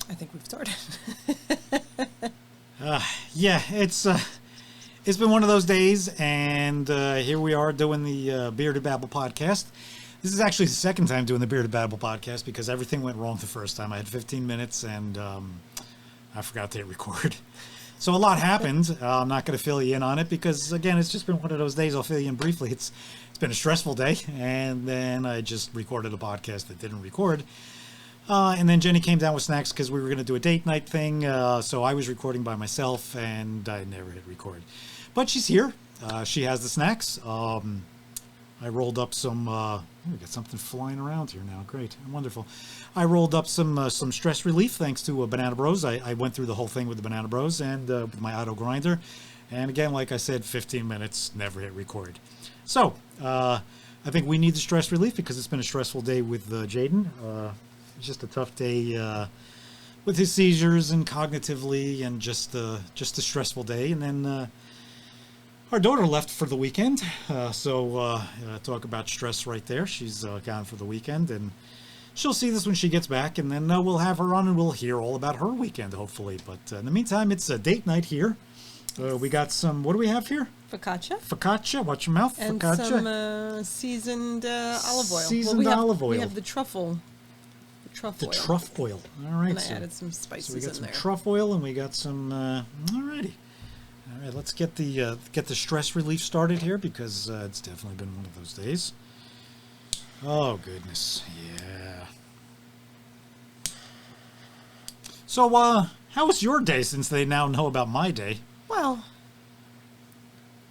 I think we've started. Yeah, it's been one of those days, and here we are doing the Bearded Babble podcast. This is actually the second time doing the Bearded Babble podcast because everything went wrong the first time. I had 15 minutes, and I forgot to hit record. So a lot happened. I'm not going to fill you in on it because, again, it's just been one of those days. I'll fill you in briefly. It's been a stressful day, and then I just recorded a podcast that didn't record. And then Jenny came down with snacks because we were going to do a date night thing. So I was recording by myself, and I never hit record. But she's here. She has the snacks. I rolled up some... we got something flying around here now. Great. Wonderful. I rolled up some stress relief thanks to Banana Bros. I went through the whole thing with the Banana Bros and with my auto grinder. And again, like I said, 15 minutes, never hit record. So, I think we need the stress relief because it's been a stressful day with Jaden. It's just a tough day with his seizures and cognitively, and just a stressful day. And then our daughter left for the weekend, so talk about stress right there. She's gone for the weekend, and she'll see this when she gets back, and then we'll have her on, and we'll hear all about her weekend, hopefully. But in the meantime, it's a date night here. We got some, what do we have here? Focaccia. Focaccia, watch your mouth. And focaccia. Some seasoned olive oil. Seasoned olive oil. We have the truffle. The truff oil. All right. And I added some spices in there. So we got some truff oil, and we got some. Alrighty. All right. Let's get the stress relief started here because it's definitely been one of those days. Oh goodness. Yeah. So how was your day since they now know about my day? Well,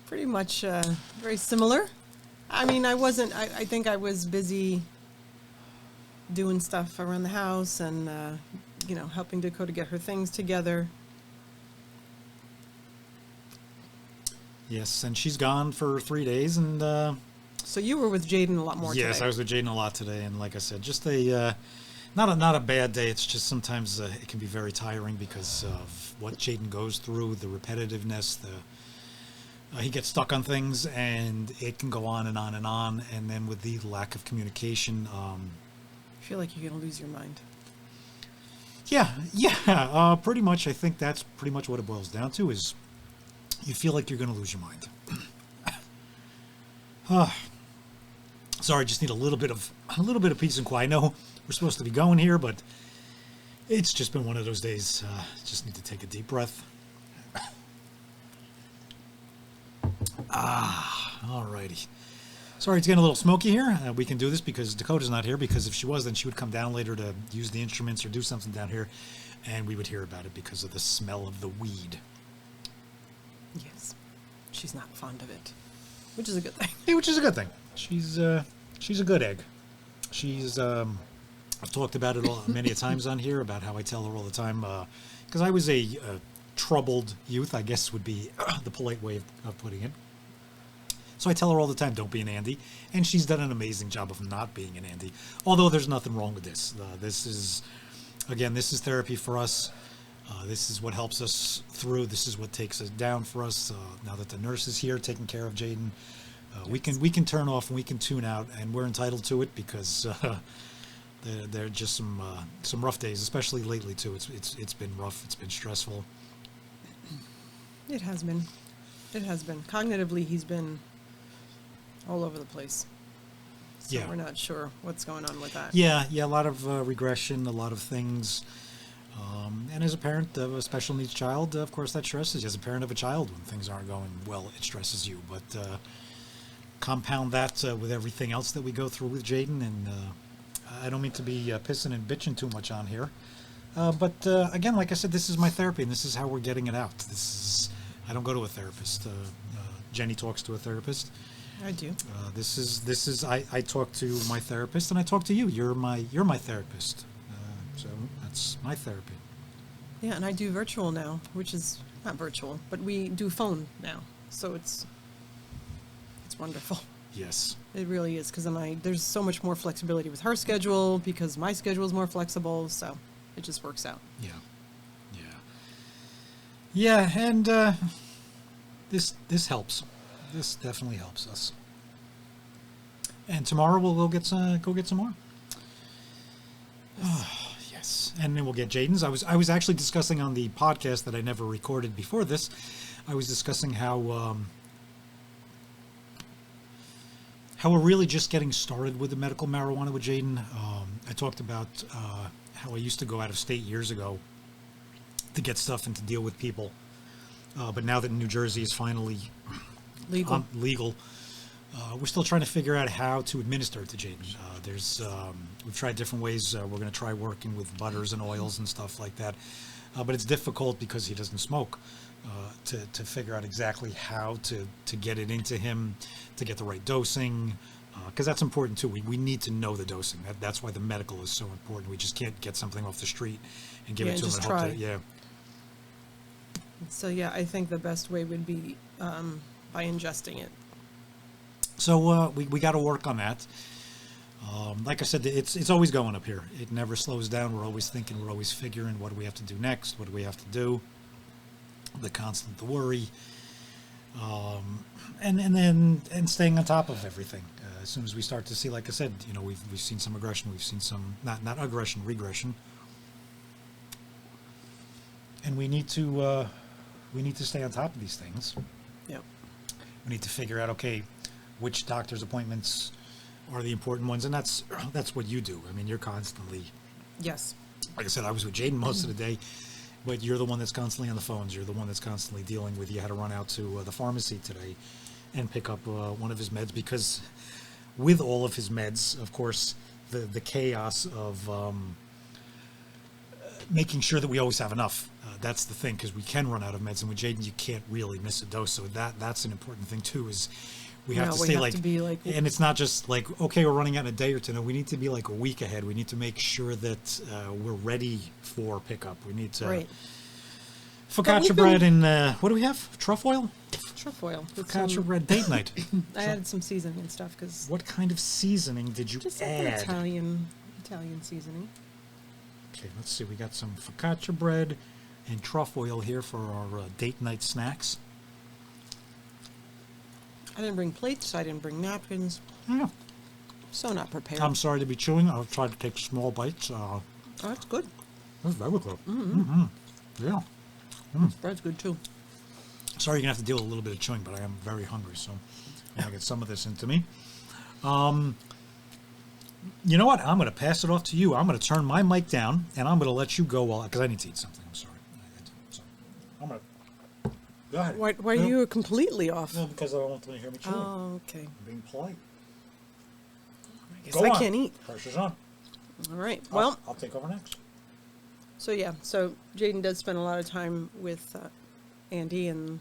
pretty much very similar. I mean, I wasn't. I think I was busy doing stuff around the house and, helping Dakota get her things together. Yes, and she's gone for 3 days, and... So you were with Jaden a lot more today. Yes, I was with Jaden a lot today, and like I said, just not a bad day. It's just sometimes it can be very tiring because of what Jaden goes through, the repetitiveness, he gets stuck on things, and it can go on and on and on, and then with the lack of communication... I feel like you're going to lose your mind. Yeah, pretty much. I think that's pretty much what it boils down to is you feel like you're going to lose your mind. Sorry, I just need a little bit of peace and quiet. I know we're supposed to be going here, but it's just been one of those days. Just need to take a deep breath. Alrighty. Sorry, it's getting a little smoky here. We can do this because Dakota's not here, because if she was, then she would come down later to use the instruments or do something down here, and we would hear about it because of the smell of the weed. Yes. She's not fond of it, which is a good thing. Yeah, which is a good thing. She's a good egg. I've talked about it many a times on here, about how I tell her all the time, because I was a troubled youth, I guess would be the polite way of putting it. So I tell her all the time, don't be an Andy. And she's done an amazing job of not being an Andy. Although there's nothing wrong with this. This is therapy for us. This is what helps us through. This is what takes us down for us. Now that the nurse is here taking care of Jaden, yes. we can turn off and we can tune out. And we're entitled to it because there are just some rough days, especially lately too. It's been rough. It's been stressful. It has been. It has been. Cognitively, he's been all over the place. So yeah. We're not sure what's going on with that. Yeah, a lot of regression, a lot of things. And as a parent of a special needs child, of course, that stresses you. As a parent of a child, when things aren't going well, it stresses you. But compound that with everything else that we go through with Jaden, and I don't mean to be pissing and bitching too much on here. But again, like I said, this is my therapy, and this is how we're getting it out. I don't go to a therapist. Jenny talks to a therapist. I do. I talk to my therapist, and I talk to you. You're my therapist. So that's my therapy. Yeah, and I do virtual now, which is not virtual, but we do phone now. So it's wonderful. Yes. It really is, because there's so much more flexibility with her schedule because my schedule is more flexible, so it just works out. Yeah, and this helps. This definitely helps us. And tomorrow we'll go get some more. Oh, yes. and then we'll get Jaden's. I was actually discussing on the podcast that I never recorded before this. I was discussing how we're really just getting started with the medical marijuana with Jaden. I talked about how I used to go out of state years ago to get stuff and to deal with people, but now that New Jersey is finally legal. We're still trying to figure out how to administer it to Jaden. We've tried different ways. We're going to try working with butters and oils and stuff like that. But it's difficult because he doesn't smoke to figure out exactly how to get it into him, to get the right dosing, because that's important too. We need to know the dosing. That's why the medical is so important. We just can't get something off the street and give it to him. And hope that, So yeah, I think the best way would be by ingesting it. So we got to work on that. Like I said, it's always going up here. It never slows down. We're always thinking. We're always figuring. What do we have to do next? What do we have to do? The constant worry, and staying on top of everything. As soon as we start to see, like I said, we've seen some aggression. We've seen some not aggression, regression, and we need to stay on top of these things. Yeah. We need to figure out, okay, which doctor's appointments are the important ones, and that's what you do. I mean, you're constantly. Yes. Like I said, I was with Jaden most of the day, but you're the one that's constantly on the phones. You're the one that's constantly dealing with. You had to run out to the pharmacy today and pick up one of his meds, because with all of his meds, of course, the chaos of making sure that we always have enough. That's the thing, because we can run out of meds, and with Jaden, you can't really miss a dose. So that's an important thing too. Is we have to stay and it's not just like, okay, we're running out in a day or two. No, we need to be like a week ahead. We need to make sure that we're ready for pickup. We need to focaccia bread and what do we have? Truff oil. Truff oil. Focaccia bread date night. I added some seasoning and stuff because. What kind of seasoning did you just add? Just Italian seasoning. Okay, let's see. We got some focaccia bread and truff oil here for our date night snacks. I didn't bring plates. I didn't bring napkins. Yeah. So not prepared. I'm sorry to be chewing. I'll try to take small bites. Oh, that's good. That's very good. Mm-hmm. Mm-hmm. Yeah. This bread's good too. Sorry, you're going to have to deal with a little bit of chewing, but I am very hungry, so I'm going to get some of this into me. You know what? I'm going to pass it off to you. I'm going to turn my mic down, and I'm going to let you go because I need to eat something. I'm sorry. So I'm going to... Go ahead. Why are you completely off? No, because I don't want them to hear me chewing. Oh, okay. I'm being polite. I guess I can't eat. Pressure's on. All right. Well, I'll take over next. So yeah, so Jaden does spend a lot of time with Andy, and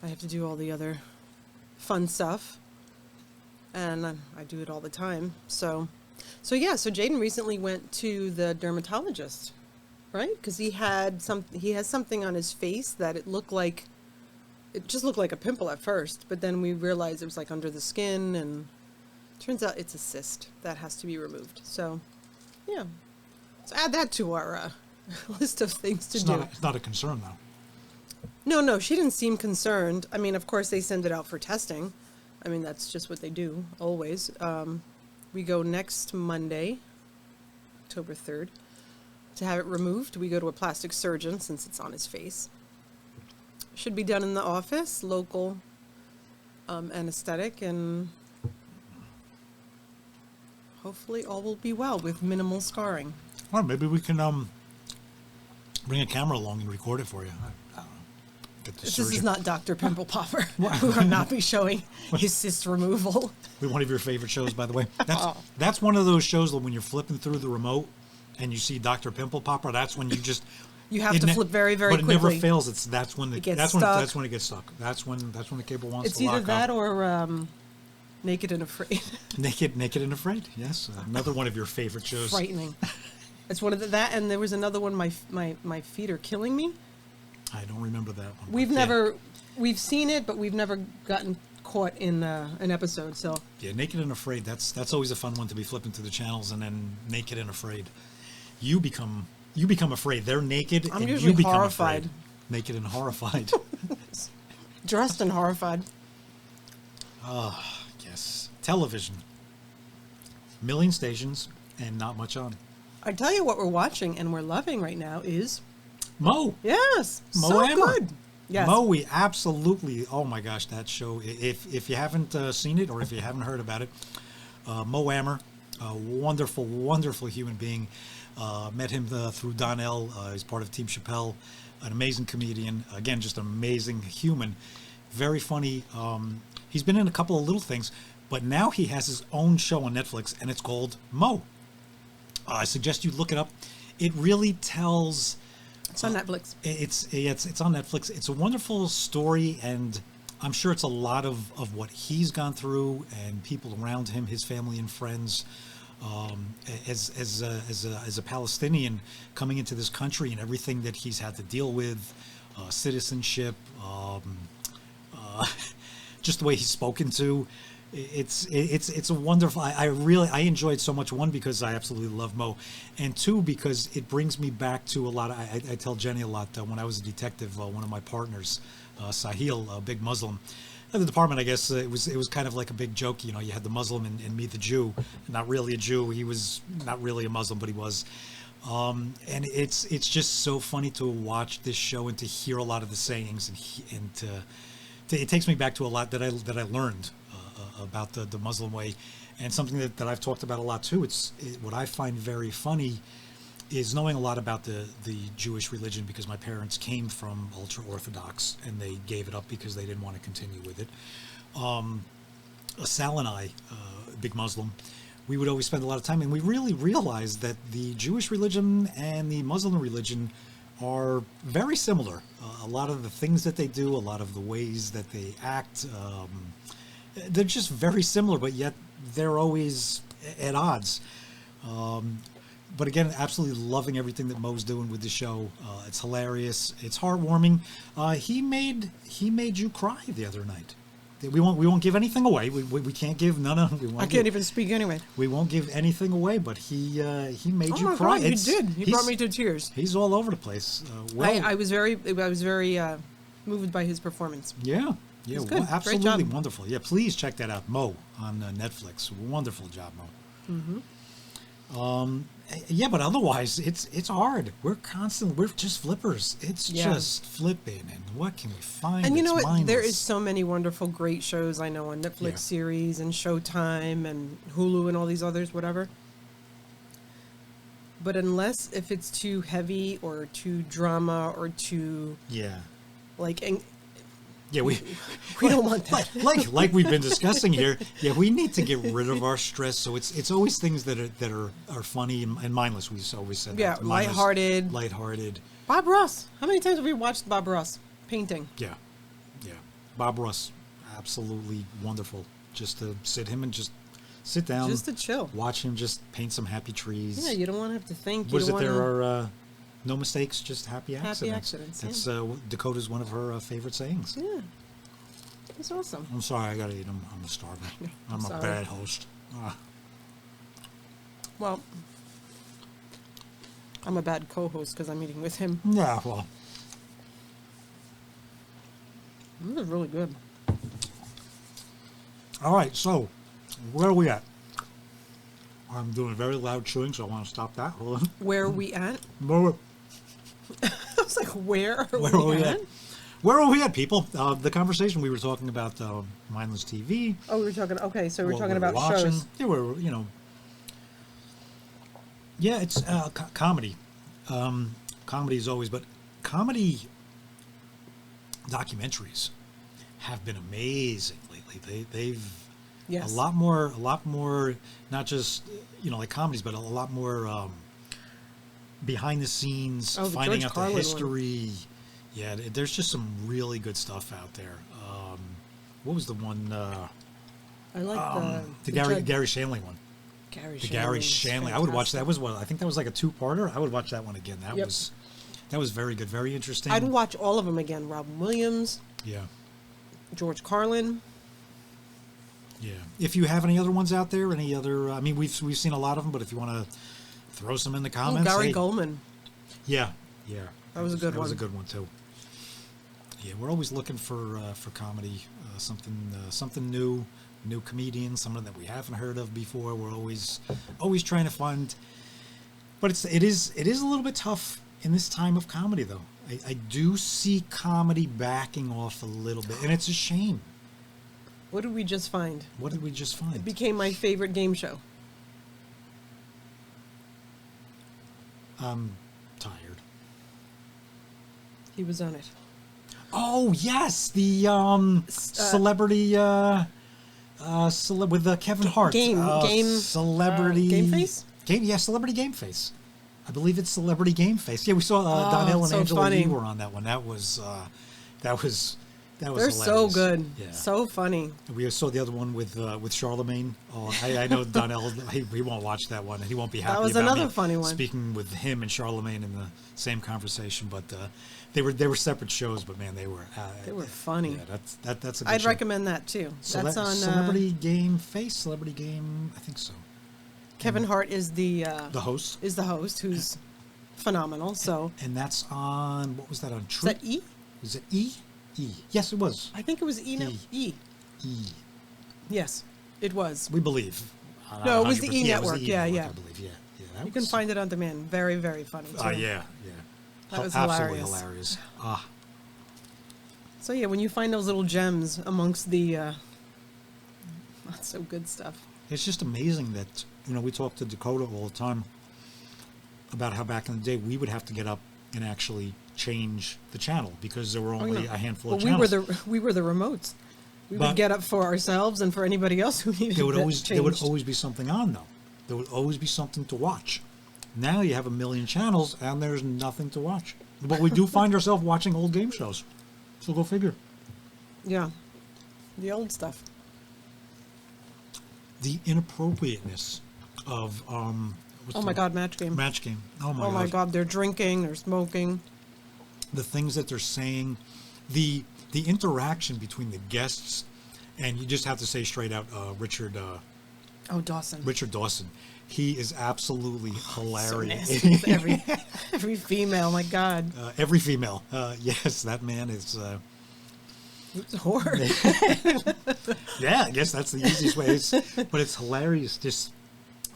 I have to do all the other fun stuff, and I do it all the time. So Jaden recently went to the dermatologist, right? Because he has something on his face that it just looked like a pimple at first, but then we realized it was like under the skin, and turns out it's a cyst that has to be removed. So yeah. So add that to our list of things to do. It's not a concern, though. No, she didn't seem concerned. I mean, of course, they send it out for testing. I mean, that's just what they do, always. We go next Monday, October 3rd, to have it removed. We go to a plastic surgeon since it's on his face. Should be done in the office, local anesthetic, and hopefully all will be well with minimal scarring. Well, maybe we can bring a camera along and record it for you. I don't know. This is not Dr. Pimple Popper, who will not be showing his cyst removal. One of your favorite shows, by the way. That's one of those shows that when you're flipping through the remote and you see Dr. Pimple Popper, that's when you just... You have to flip very, very quickly. But it never fails. That's when it gets stuck. That's when it gets stuck. That's when the cable wants to lock up. It's either that or Naked and Afraid. Naked and Afraid, yes. Another one of your favorite shows. Frightening. It's one of that, and there was another one. My feet are killing me. I don't remember that one. We've seen it, but we've never gotten caught in an episode. So yeah, Naked and Afraid. That's always a fun one to be flipping through the channels, and then Naked and Afraid. You become afraid. They're naked, I'm and usually you become horrified. Afraid. Naked and horrified. Dressed and horrified. Yes. Television. Million stations and not much on. I tell you what we're watching and we're loving right now is Mo. yes, Mo so Hammer. good. Yes. Mo, we absolutely. Oh my gosh, that show! If you haven't seen it or if you haven't heard about it, Mo Hammer, a wonderful, wonderful human being. Met him through Donnell. He's part of Team Chappelle. An amazing comedian. Again, just an amazing human. Very funny. He's been in a couple of little things, but now he has his own show on Netflix, and it's called Mo. I suggest you look it up. It really tells. It's on Netflix. It's on Netflix. It's a wonderful story, and I'm sure it's a lot of what he's gone through and people around him, his family and friends. As a Palestinian coming into this country and everything that he's had to deal with, citizenship, just the way he's spoken to. It's a wonderful. I enjoyed so much. One, because I absolutely love Mo, and two, because it brings me back to a lot. I tell Jenny a lot. When I was a detective, one of my partners, Sahil, a big Muslim, at the department, I guess it was kind of like a big joke. You know, you had the Muslim and me, the Jew. Not really a Jew. He was not really a Muslim, but he was. And it's just so funny to watch this show and to hear a lot of the sayings and it takes me back to a lot that I learned about the Muslim way, and something that I've talked about a lot too. What I find very funny is knowing a lot about the Jewish religion, because my parents came from ultra Orthodox and they gave it up because they didn't want to continue with it. Sal and I, big Muslim, we would always spend a lot of time, and we really realized that the Jewish religion and the Muslim religion are very similar. A lot of the things that they do, a lot of the ways that they act, they're just very similar, but yet they're always at odds. But again, absolutely loving everything that Mo's doing with the show. It's hilarious. It's heartwarming. He made you cry the other night. We won't give anything away. We can't give none of. I can't even speak anyway. We won't give anything away. But he made you my cry. God, he did. He brought me to tears. He's all over the place. I was very moved by his performance. Yeah. It was good. Absolutely Great job. wonderful. Yeah, please check that out, Mo, on Netflix. Wonderful job, Mo. Mm-hmm. Yeah, but otherwise, it's hard. We're just flippers. It's just flipping, and what can we find? And you know what? what? There is so many wonderful, great shows I know on Netflix series and Showtime and Hulu and all these others, whatever. But if it's too heavy or too drama or too we don't want that. like we've been discussing here. Yeah, we need to get rid of our stress. So it's always things that are funny and mindless. We always said that. Lighthearted. Bob Ross. How many times have we watched Bob Ross painting? Yeah. Bob Ross, absolutely wonderful. Just to sit down, just to chill, watch him just paint some happy trees. Yeah, you don't want to have to think. There are no mistakes, just happy accidents. Happy accidents. That's Dakota's one of her favorite sayings. Yeah, it's awesome. I'm sorry, I gotta eat them. I'm starving. I'm a bad host. Well, I'm a bad co-host because I'm eating with him. Yeah, well, this is really good. All right, so where are we at? I'm doing very loud chewing, so I want to stop that. Hold on. Where are we at? I was like, where are we at? Where are we at, people? The conversation we were talking about mindless TV. Oh, we were talking. Okay, so we're talking about shows. Yeah, Yeah, it's comedy. Comedy is always, but comedy documentaries have been amazing lately. They've a lot more, not just like comedies, but a lot more behind the scenes, finding out the history. One. Yeah, there's just some really good stuff out there. What was the one? I like the Gary Shanley one. Gary Shanley. I would watch that. I think that was like a two-parter. I would watch that one again. That was very good, very interesting. I'd watch all of them again. Robin Williams. Yeah. George Carlin. Yeah. If you have any other ones out there, any other, we've seen a lot of them, but if you want to throw some in the comments. Gary Goldman. Yeah. That was a good one. That was a good one too. Yeah, we're always looking for comedy, something new comedians, someone that we haven't heard of before. We're always trying to find But it is a little bit tough in this time of comedy, though. I do see comedy backing off a little bit, and it's a shame. What did we just find? What did we just find? It became my favorite game show. I'm tired. He was on it. Oh yes, the celebrity with Kevin Hart. Celebrity Game Face. Celebrity Game Face. I believe it's Celebrity Game Face. Yeah, we saw Donnell and so Angela funny. Yee were on that one. That was They're hilarious. so good. Yeah. So funny. We saw the other one with Charlemagne. Oh, I know Donnell. He won't watch that one, and he won't be happy. That was about another me funny one. Speaking with him and Charlemagne in the same conversation, but they were separate shows. But man, they were funny. Yeah, that's a good I'd show. recommend that too. That's on Celebrity Game Face. Celebrity Game. I think so. Kevin Hart is the host. Is the host who's phenomenal. So and that's on what was that on? Is that E? Was it E? E. Yes, it was. I think it was E. E. Yes, it was. We believe. No, it was the 100%. E Yeah, it was Network. the E Yeah, Network, yeah. I believe. Yeah. You can find it on demand. Very, very funny. Too. Yeah. That was Absolutely hilarious. hilarious. So yeah, when you find those little gems amongst the not so good stuff. It's just amazing that we talk to Dakota all the time about how back in the day we would have to get up and actually change the channel because there were only a handful of channels. We were the remotes. We would get up for ourselves and for anybody else who needed there would changed. always be something on though. There would always be something to watch. Now you have a million channels and there's nothing to watch. But we do find ourselves watching old game shows. So go figure. Yeah. The old stuff. The inappropriateness of oh my God, Match Game. Match Game. Oh my God, they're drinking, they're smoking. The things that they're saying, the interaction between the guests, and you just have to say straight out, Richard. Dawson. Richard Dawson. He is absolutely hilarious. So nasty. every female, my God. Every female. Yes, that man is. It's horror. Yeah, I guess that's the easiest way. But it's hilarious. Just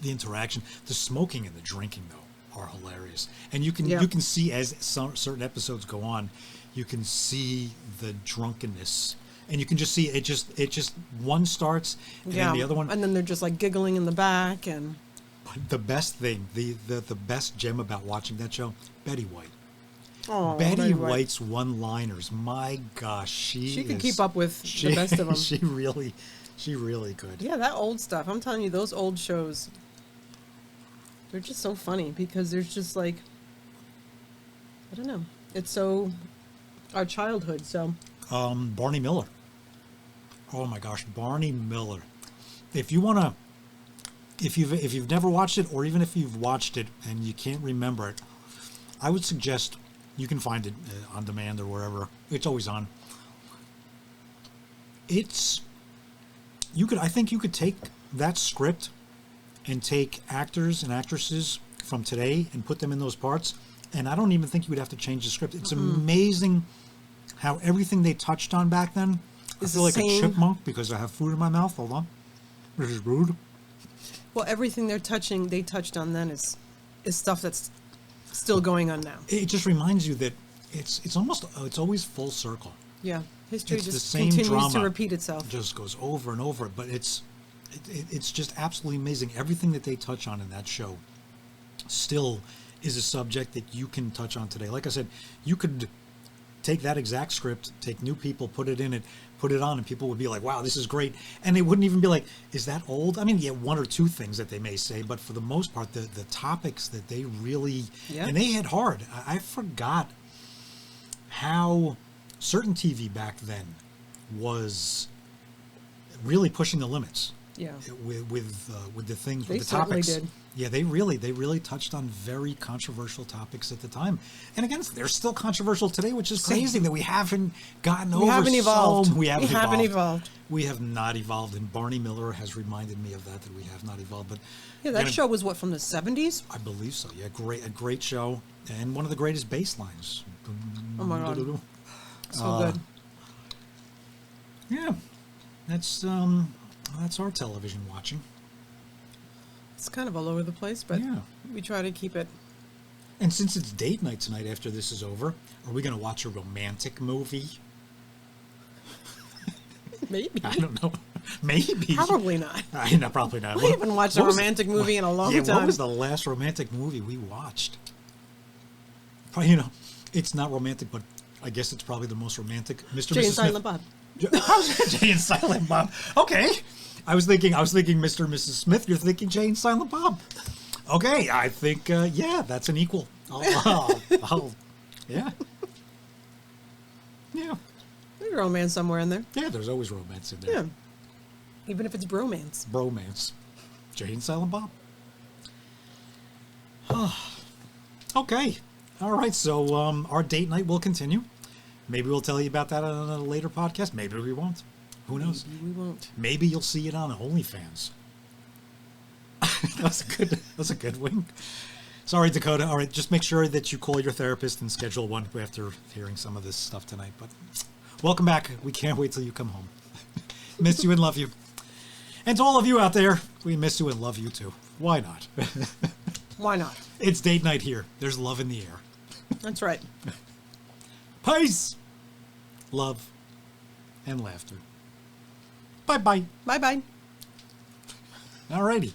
the interaction, the smoking and the drinking though are hilarious, and you can see as certain episodes go on, you can see the drunkenness, and you can just see it. Just one starts, and then the other one, and then they're just like giggling in the back. And the best thing, the best gem about watching that show, Betty White. Oh, Betty White's one-liners, my gosh, she can keep up with the best of them. She really could. Yeah, that old stuff. I'm telling you, those old shows, they're just so funny because there's just like, I don't know, it's so our childhood. So Barney Miller. Oh my gosh, Barney Miller. If you've never watched it, or even if you've watched it and you can't remember it, I would suggest you can find it on demand or wherever. It's always on. I think you could take that script and take actors and actresses from today and put them in those parts, and I don't even think you would have to change the script. It's amazing how everything they touched on back then. I feel like a chipmunk because I have food in my mouth. Hold on. This is rude. Well, everything they touched on then is stuff that's still going on now. It just reminds you that it's always full circle. Yeah, history It's the just same continues drama. to repeat itself. It just goes over and over, but it's just absolutely amazing. Everything that they touch on in that show still is a subject that you can touch on today. Like I said, you could take that exact script, take new people, put it on, and people would be like, wow, this is great. And they wouldn't even be like, is that old? I mean, yeah, one or two things that they may say, but for the most part, the topics that they really, and they hit hard. I forgot how certain TV back then was really pushing the limits. Yeah. With the things, They with the certainly topics. did. Yeah, they really touched on very controversial topics at the time. And again, they're still controversial today, which is crazy that we haven't gotten over. We haven't evolved. We haven't evolved. We have not evolved, and Barney Miller has reminded me of that we have not evolved. But yeah, that show was what, from the 70s? I believe so. Yeah, a great show, and one of the greatest bass lines. Oh my God, so good. Yeah, that's our television watching. It's kind of all over the place, but Yeah. we try to keep it. And since it's date night tonight after this is over, are we going to watch a romantic movie? Maybe. I don't know. Maybe. Probably not. No, probably not. We haven't watched a romantic movie in a long time. What was the last romantic movie we watched? Probably, you know, it's not romantic, but I guess it's probably the most romantic. Mr. Jay Mrs. and Silent Smith. Bob. Jay and Silent Bob. Okay. I was thinking Mr. and Mrs. Smith. You're thinking Jay and Silent Bob. Okay. I think, yeah, that's an equal. Yeah. Yeah. There's romance somewhere in there. Yeah, there's always romance in there. Yeah. Even if it's bromance. Bromance. Jay and Silent Bob. Okay. All right. So our date night will continue. Maybe we'll tell you about that on a later podcast. Maybe we won't. Who knows? Maybe we won't. Maybe you'll see it on OnlyFans. That's a good wink. Sorry, Dakota. All right, just make sure that you call your therapist and schedule one after hearing some of this stuff tonight. But welcome back. We can't wait till you come home. Miss you and love you. And to all of you out there, we miss you and love you too. Why not? Why not? It's date night here. There's love in the air. That's right. Peace, love, and laughter. Bye-bye. Bye-bye. Alrighty.